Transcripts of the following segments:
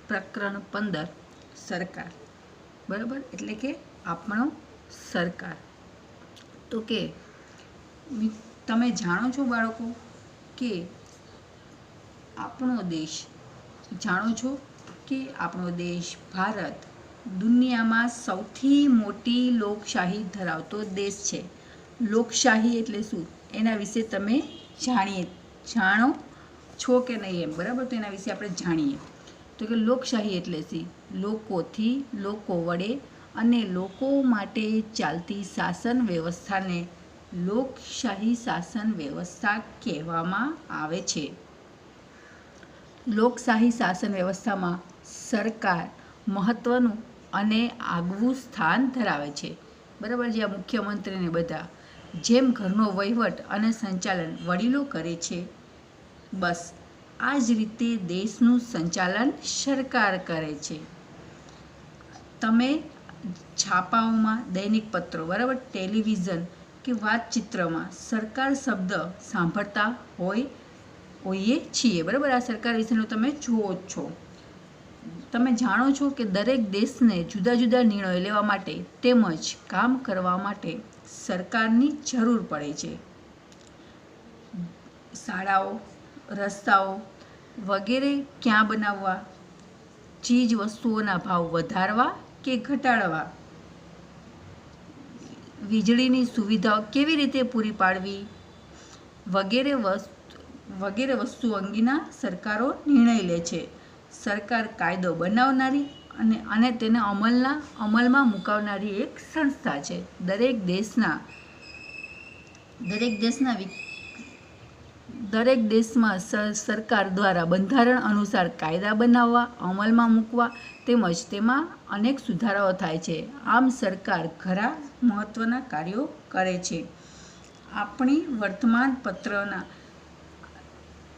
પ્રકરણ 15 સરકાર. બરાબર, એટલે કે આપણો સરકાર. તો કે તમે જાણો છો બાળકો કે આપણો દેશ ભારત દુનિયામાં સૌથી મોટી લોકશાહી ધરાવતો દેશ છે. લોકશાહી એટલે શું એના વિશે તમે જાણો છો કે નહીં એમ, બરાબર. તો એના વિશે આપણે જાણીએ. તો કે લોકશાહી એટલે શું? લોકોથી, લોકો વડે અને લોકો માટે ચાલતી શાસન વ્યવસ્થાને લોકશાહી શાસન વ્યવસ્થા કહેવામાં આવે છે. લોકશાહી શાસન વ્યવસ્થામાં સરકાર મહત્વનું અને આગવું સ્થાન ધરાવે છે. બરાબર, જ્યાં મુખ્યમંત્રીને બધા જેમ ઘરનો વહીવટ અને સંચાલન વડીલો કરે છે, બસ આ જ રીતે દેશનું સંચાલન સરકાર કરે છે. તમે છાપાઓમાં, દૈનિક પત્રો, બરાબર, ટેલિવિઝન કે વાતચીત્રમાં સરકાર શબ્દ સાંભળતા હોઈએ છીએ. બરાબર, આ સરકાર વિશેનું તમે જુઓ જ છો. તમે જાણો છો કે દરેક દેશને જુદા જુદા નિર્ણયો લેવા માટે તેમજ કામ કરવા માટે સરકારની જરૂર પડે છે. શાળાઓ, રસ્તાઓ વગેરે ક્યાં બનાવવા, ચીજ વસ્તુઓના ભાવ વધારવા કે ઘટાડવા, વીજળીની સુવિધાઓ કેવી રીતે પૂરી પાડવી વગેરે વસ્તુ અંગેના સરકારો નિર્ણય લે છે. સરકાર કાયદો બનાવનારી અને તેને અમલમાં મુકાવનારી એક સંસ્થા છે. દરેક દેશમાં સરકાર દ્વારા બંધારણ અનુસાર કાયદા બનાવવા, અમલમાં મૂકવા તેમજ તેમાં અનેક સુધારાઓ થાય છે. આમ સરકાર ઘણા મહત્વના કાર્યો કરે છે. આપણી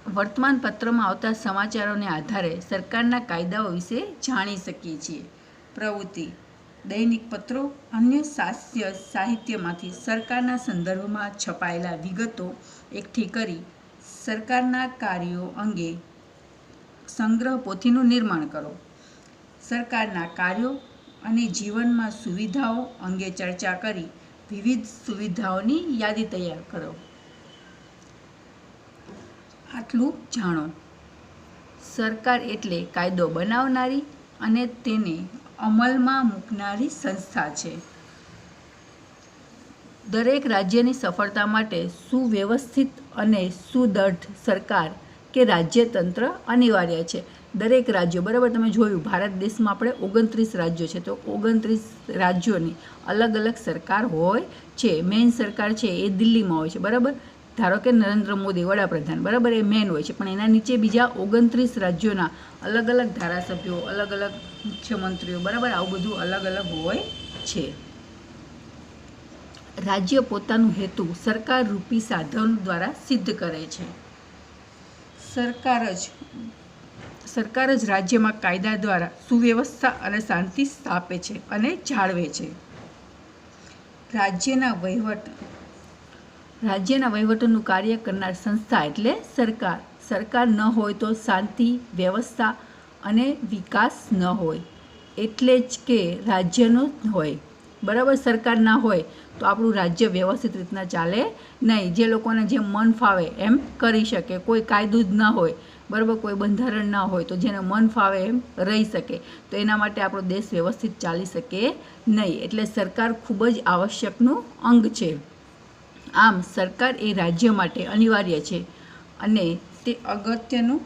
વર્તમાનપત્રમાં આવતા સમાચારોને આધારે સરકારના કાયદાઓ વિશે જાણી શકીએ છીએ. પ્રવૃત્તિ: દૈનિક પત્રો અન્ય સાહિત્યમાંથી સરકારના સંદર્ભમાં છપાયેલા વિગતો એકઠી કરી સરકારના કાર્યો અંગે સંગ્રહ પોથીનું નિર્માણ કરો. સરકારના કાર્યો અને જીવનમાં સુવિધાઓ અંગે ચર્ચા કરી વિવિધ સુવિધાઓની યાદી તૈયાર કરો. આટલું જાણો. સરકાર એટલે કાયદો બનાવનારી અને તેને અમલમાં મૂકનારી સંસ્થા છે. દરેક રાજ્યની સફળતા માટે સુવ્યવસ્થિત અને સુદૃઢ સરકાર કે રાજ્યતંત્ર અનિવાર્ય છે. દરેક રાજ્યો, બરાબર, તમે જોયું ભારત દેશમાં આપણે 29 રાજ્યો છે. તો 29 રાજ્યોની અલગ અલગ સરકાર હોય છે. મેઇન સરકાર છે એ દિલ્હીમાં હોય છે. બરાબર, ધારો કે નરેન્દ્ર મોદી વડાપ્રધાન, બરાબર, એ મેઇન હોય છે. પણ એના નીચે બીજા 29 રાજ્યોના અલગ અલગ ધારાસભ્યો, અલગ અલગ મુખ્યમંત્રીઓ, બરાબર, આવું બધું અલગ અલગ હોય છે. રાજ્ય પોતાનું હેતુ સરકાર રૂપી સાધન દ્વારા સિદ્ધ કરે છે. સરકાર જ રાજ્યમાં કાયદા દ્વારા સુવ્યવસ્થા અને શાંતિ સ્થાપે છે અને જાળવે છે. રાજ્યના વહીવટનું કાર્ય કરનાર સંસ્થા એટલે સરકાર. સરકાર ન હોય તો શાંતિ, વ્યવસ્થા અને વિકાસ ન હોય. એટલે જ કે રાજ્યનો જ હોય. બરાબર, સરકાર ના હોય તો આપણું રાજ્ય વ્યવસ્થિત રીતના ચાલે નહીં. જે લોકોને જેમ મન ફાવે એમ કરી શકે. કોઈ કાયદો જ ના હોય, બરાબર, કોઈ બંધારણ ના હોય તો જેને મન ફાવે એમ રહી શકે. તો એના માટે આપણો દેશ વ્યવસ્થિત ચાલી શકે નહીં. એટલે સરકાર ખૂબ જ આવશ્યકનું અંગ છે. આમ સરકાર એ રાજ્ય માટે અનિવાર્ય છે અને તે અગત્યનું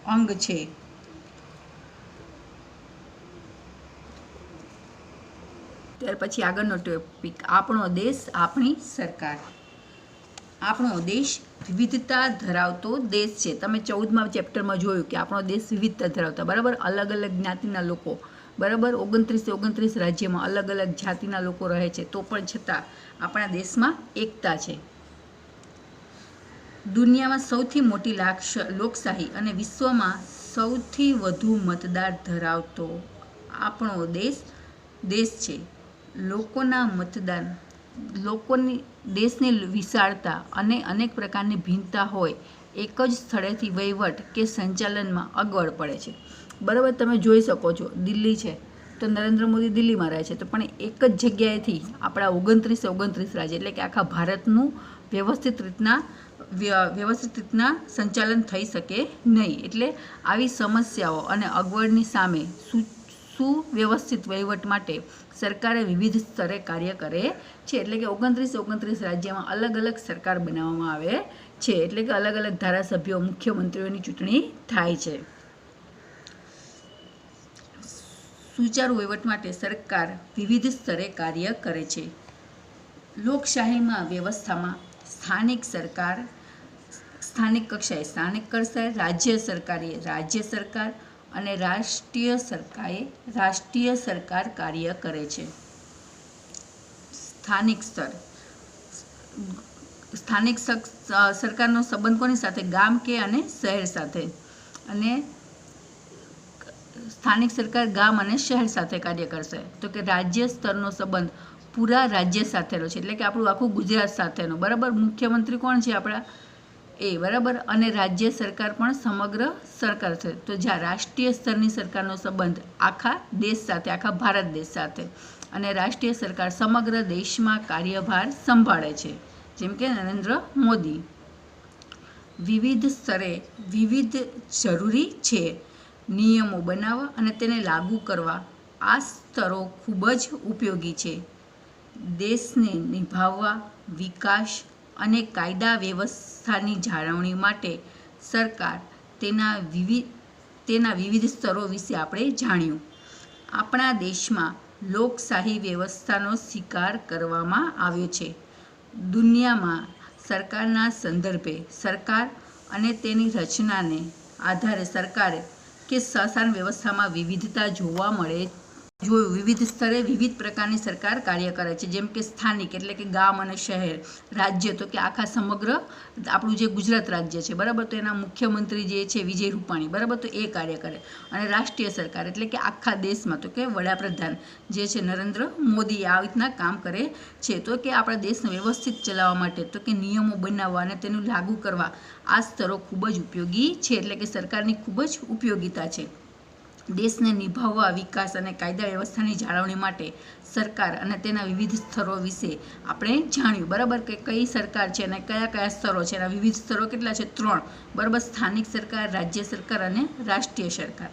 અંગ છે. ત્યાર પછી આગળનો ટોપિક આપણો દેશ, આપણી સરકાર. આપણો દેશ વિવિધતા ધરાવતો દેશ છે. તમે 14મા ચેપ્ટરમાં જોયું કે આપણો દેશ વિવિધતા ધરાવતા, બરાબર, અલગ અલગ જ્ઞાતિના લોકો, બરાબર, 29 રાજ્યમાં અલગ અલગ જાતિના લોકો રહે છે. તો પણ છતાં આપણા દેશમાં એકતા છે. દુનિયામાં સૌથી મોટી લોકશાહી અને વિશ્વમાં સૌથી વધુ મતદાર ધરાવતો આપણો દેશ છે. દેશની વિશાળતા અને અનેક પ્રકારની ભિન્નતા હોય એક જ સ્થળેથી વહીવટ કે સંચાલનમાં અગવડ પડે છે. બરાબર, તમે જોઈ શકો છો દિલ્હી છે તો નરેન્દ્ર મોદી દિલ્હીમાં રહે છે, તો પણ એક જ જગ્યાએથી આપણા 29 રાજ્ય એટલે કે આખા ભારતનું વ્યવસ્થિત રીતના સંચાલન થઈ શકે નહીં. એટલે આવી સમસ્યાઓ અને અગવડની સામે સુવ્યવસ્થિત વહીવટ માટે સરકારે વિવિધ સ્તરે કાર્ય કરે છે. એટલે કે 29 રાજ્યમાં અલગ અલગ સરકાર બનાવવામાં આવે છે. એટલે કે અલગ અલગ ધારાસભ્યો, મુખ્યમંત્રીઓની ચૂંટણી થાય છે. સુચારુ વહીવટ માટે સરકાર વિવિધ સ્તરે કાર્ય કરે છે. લોકશાહીમાં વ્યવસ્થામાં સ્થાનિક કક્ષાએ સ્થાનિક સરકાર, રાજ્ય સરકાર અને રાષ્ટ્રીય સરકાર કાર્ય કરે છે. સ્થાનિક સરકારનો સંબંધ કોની સાથે? ગામ કે અને શહેર સાથે. અને સ્થાનિક સરકાર ગામ અને શહેર સાથે કાર્ય કરશે. તો કે રાજ્ય સ્તરનો સંબંધ પૂરા રાજ્ય સાથેનો છે, એટલે કે આપણું આખું ગુજરાત સાથેનો. બરાબર, મુખ્યમંત્રી કોણ છે આપણા? એ બરાબર. અને રાજ્ય સરકાર પણ સમગ્ર સરકાર છે. તો જ્યાં રાષ્ટ્રીય સ્તરની સરકારનો સંબંધ આખા દેશ સાથે, આખા ભારત દેશ સાથે. અને રાષ્ટ્રીય સરકાર સમગ્ર દેશમાં કાર્યભાર સંભાળે છે, જેમ કે નરેન્દ્ર મોદી. વિવિધ સ્તરે વિવિધ જરૂરી છે. નિયમો બનાવવા અને તેને લાગુ કરવા આ સ્તરો ખૂબ જ ઉપયોગી છે. દેશને નિભાવવા, વિકાસ અને કાયદા વ્યવસ્થાની જાળવણી માટે સરકાર તેના વિવિધ સ્તરો વિશે આપણે જાણ્યું. આપણા દેશમાં લોકશાહી વ્યવસ્થાનો સ્વીકાર કરવામાં આવ્યો છે. દુનિયામાં સરકારના સંદર્ભે સરકાર અને તેની રચનાને આધારે સરકાર કે શાસન વ્યવસ્થામાં વિવિધતા જોવા મળે. વિવિધ સ્તરે વિવિધ પ્રકારની સરકાર કાર્ય કરે છે. જેમ કે સ્થાનિક એટલે કે ગામ અને શહેર. રાજ્ય તો કે આખા સમગ્ર આપણું જે ગુજરાત રાજ્ય છે, બરાબર, તો એના મુખ્યમંત્રી જે છે વિજય રૂપાણી, બરાબર, તો એ કાર્ય કરે. અને રાષ્ટ્રીય સરકાર એટલે કે આખા દેશમાં તો કે વડાપ્રધાન જે છે નરેન્દ્ર મોદી આ રીતના કામ કરે છે. તો કે આપણા દેશને વ્યવસ્થિત ચલાવવા માટે તો કે નિયમો બનાવવા અને તેનું લાગુ કરવા આ સ્તરો ખૂબ જ ઉપયોગી છે. એટલે કે સરકારની ખૂબ જ ઉપયોગિતા છે. દેશને નિભાવવા, વિકાસ અને કાયદા વ્યવસ્થાની જાળવણી માટે સરકાર અને તેના વિવિધ સ્તરો વિશે આપણે જાણ્યું. બરાબર, કે કઈ સરકાર છે અને કયા કયા સ્તરો છે. એના વિવિધ સ્તરો કેટલા છે? 3. બરાબર, સ્થાનિક સરકાર, રાજ્ય સરકાર અને રાષ્ટ્રીય સરકાર.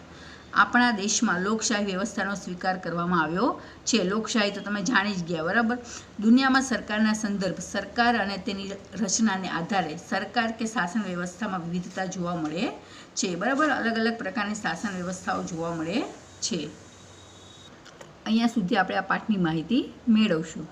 આપણા દેશમાં લોકશાહી વ્યવસ્થાનો સ્વીકાર કરવામાં આવ્યો છે. લોકશાહી તો તમે જાણી જ ગયા, બરાબર. દુનિયામાં સરકારના સંદર્ભ, સરકાર અને તેની રચનાને આધારે સરકાર કે શાસન વ્યવસ્થામાં વિવિધતા જોવા મળે છે. બરાબર, અલગ અલગ પ્રકારની શાસન વ્યવસ્થાઓ જોવા મળે છે. અહીંયા સુધી આપણે આ પાઠની માહિતી મેળવશું.